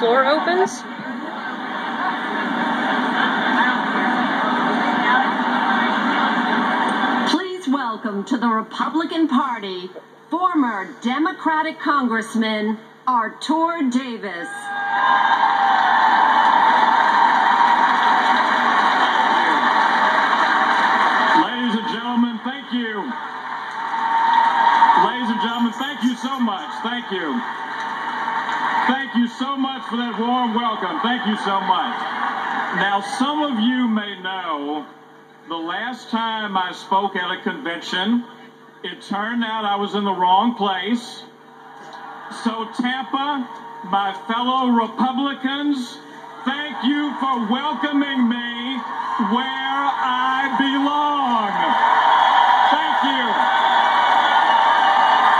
floor opens. Please welcome to the Republican Party, former Democratic Congressman Artur Davis. Ladies and gentlemen, thank you. Ladies and gentlemen, thank you so much. Thank you. Thank you so much for that warm welcome. Thank you so much. Now, some of you may know the last time I spoke at a convention, it turned out I was in the wrong place. So, Tampa, my fellow Republicans, thank you for welcoming me where I belong. Thank you.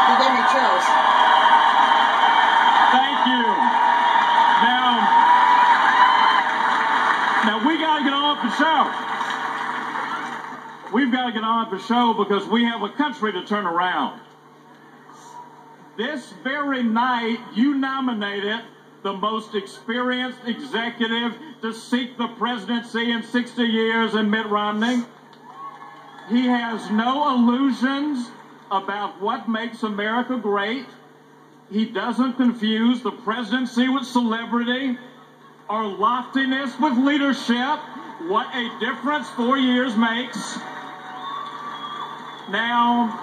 You gave me chills. Thank you. Now we got to get on with the show. We've got to get on with the show because we have a country to turn around. This very night, you nominated the most experienced executive to seek the presidency in 60 years in Mitt Romney. He has no illusions about what makes America great. He doesn't confuse the presidency with celebrity or loftiness with leadership. What a difference 4 years makes. Now,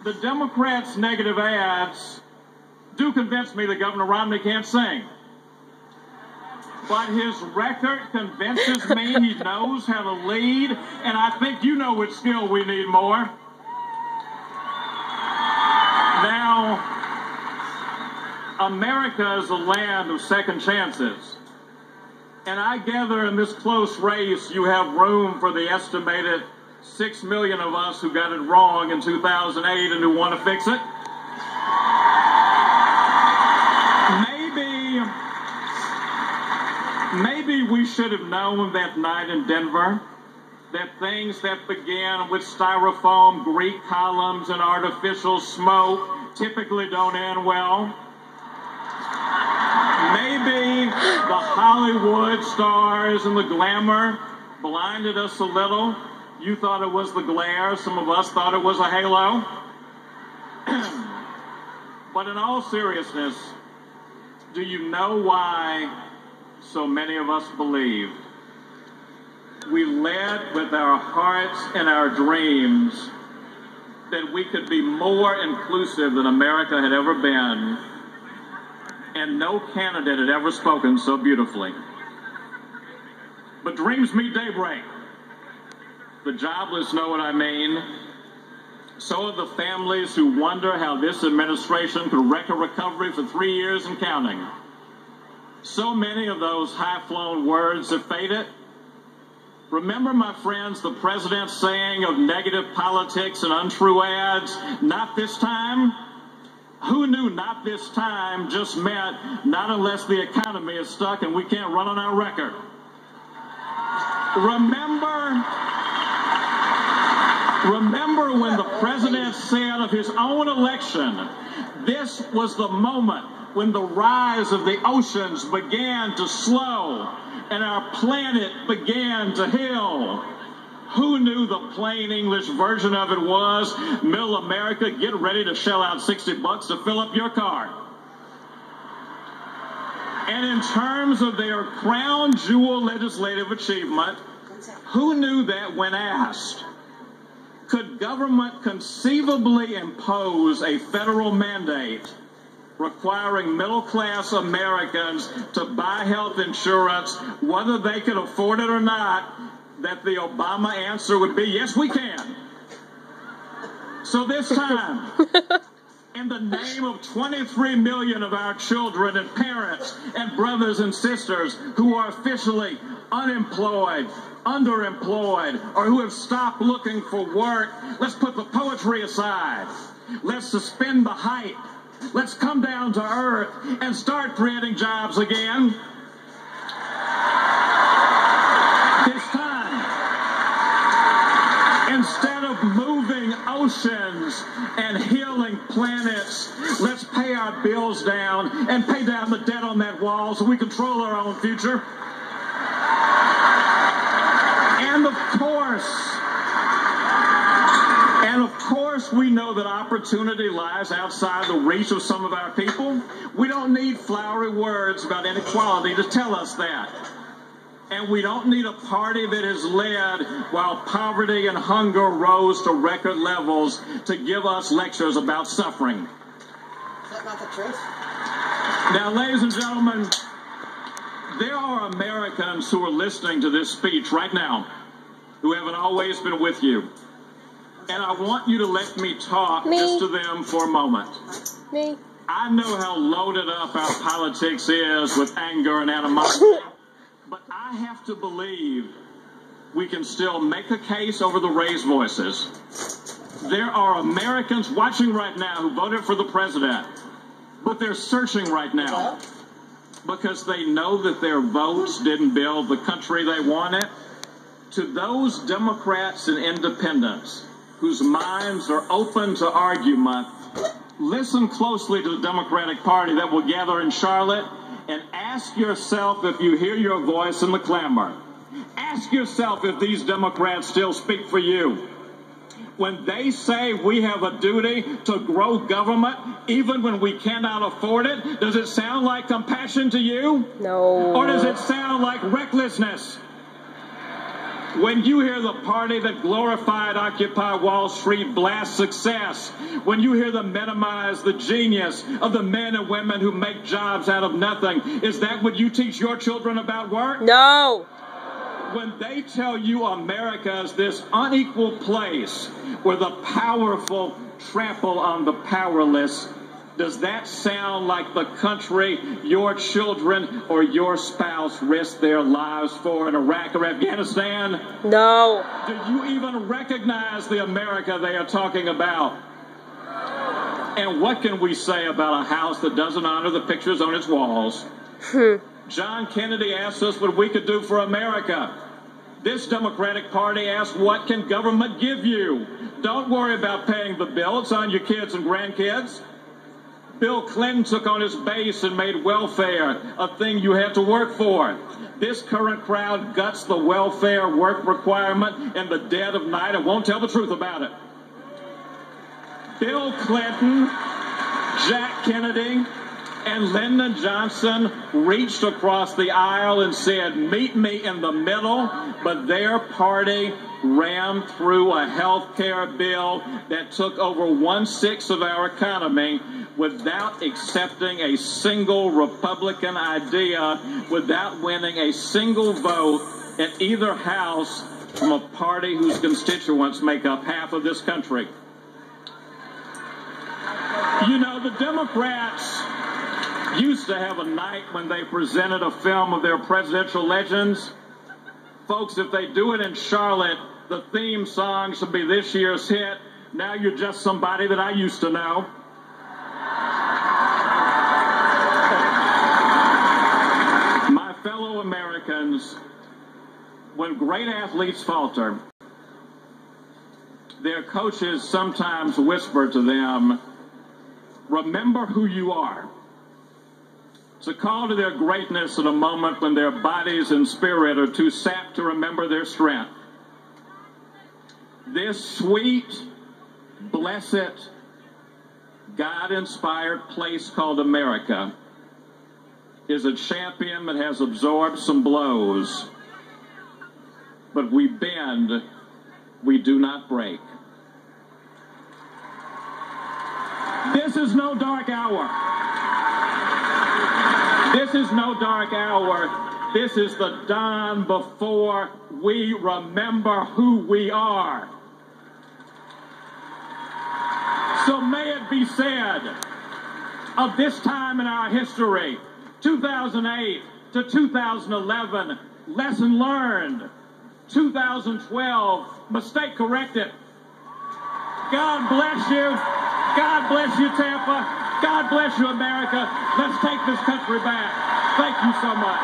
the Democrats' negative ads do convince me that Governor Romney can't sing. But his record convinces me he knows how to lead, and I think you know which skill we need more. Now, America is a land of second chances. And I gather in this close race, you have room for the estimated 6 million of us who got it wrong in 2008 and who want to fix it. Maybe we should have known that night in Denver that things that began with styrofoam, Greek columns, and artificial smoke typically don't end well. Maybe the Hollywood stars and the glamour blinded us a little. You thought it was the glare. Some of us thought it was a halo. But in all seriousness, do you know why so many of us believed? We led with our hearts and our dreams that we could be more inclusive than America had ever been, and no candidate had ever spoken so beautifully. But dreams meet daybreak. The jobless know what I mean. So are the families who wonder how this administration could wreck a recovery for 3 years and counting. So many of those high-flown words have faded. Remember, my friends, the president's saying of negative politics and untrue ads, not this time? Who knew not this time just meant not unless the economy is stuck and we can't run on our record? Remember when the president said of his own election, this was the moment when the rise of the oceans began to slow and our planet began to heal. Who knew the plain English version of it was, middle America, get ready to shell out $60 to fill up your car. And in terms of their crown jewel legislative achievement, who knew that when asked, could government conceivably impose a federal mandate requiring middle-class Americans to buy health insurance, whether they could afford it or not, that the Obama answer would be, yes, we can. So this time, in the name of 23 million of our children and parents and brothers and sisters who are officially unemployed, underemployed, or who have stopped looking for work, let's put the poetry aside. Let's suspend the hype. Let's come down to earth and start creating jobs again. This time, instead of moving oceans and healing planets, let's pay our bills down and pay down the debt on on that wall so we control our own future. And of course, we know that opportunity lies outside the reach of some of our people. We don't need flowery words about inequality to tell us that. And we don't need a party that is led while poverty and hunger rose to record levels to give us lectures about suffering. Is that not the truth? Now, ladies and gentlemen, there are Americans who are listening to this speech right now who haven't always been with you. And I want you to let me talk just to them for a moment. Me. I know how loaded up our politics is with anger and animosity, but I have to believe we can still make a case over the raised voices. There are Americans watching right now who voted for the president, but they're searching right now because they know that their votes didn't build the country they wanted. To those Democrats and independents whose minds are open to argument, listen closely to the Democratic Party that will gather in Charlotte and ask yourself if you hear your voice in the clamor. Ask yourself if these Democrats still speak for you. When they say we have a duty to grow government even when we cannot afford it, does it sound like compassion to you? No. Or does it sound like recklessness? When you hear the party that glorified Occupy Wall Street blast success, when you hear them minimize the genius of the men and women who make jobs out of nothing, is that what you teach your children about work? No. When they tell you America is this unequal place where the powerful trample on the powerless, does that sound like the country your children or your spouse risked their lives for in Iraq or Afghanistan? No. Do you even recognize the America they are talking about? And what can we say about a house that doesn't honor the pictures on its walls? John Kennedy asked us what we could do for America. This Democratic Party asked, what can government give you? Don't worry about paying the bill. It's on your kids and grandkids. Bill Clinton took on his base and made welfare a thing you had to work for. This current crowd guts the welfare work requirement in the dead of night and won't tell the truth about it. Bill Clinton, Jack Kennedy, and Lyndon Johnson reached across the aisle and said, meet me in the middle, but their party rammed through a health care bill that took over 1/6 of our economy without accepting a single Republican idea, without winning a single vote in either house from a party whose constituents make up half of this country. You know, the Democrats used to have a night when they presented a film of their presidential legends. Folks, if they do it in Charlotte, the theme song should be this year's hit, Now You're Just Somebody That I Used to Know. My fellow Americans, when great athletes falter, their coaches sometimes whisper to them, remember who you are. It's a call to their greatness at a moment when their bodies and spirit are too sapped to remember their strength. This sweet, blessed, God-inspired place called America is a champion that has absorbed some blows. But we bend, we do not break. This is no dark hour. This is no dark hour. This is the dawn before we remember who we are. So may it be said of this time in our history, 2008 to 2011, lesson learned. 2012, mistake corrected. God bless you. God bless you, Tampa. God bless you, America. Let's take this country back. Thank you so much.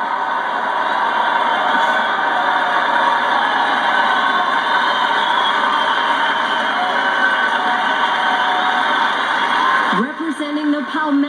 Representing the Palmetto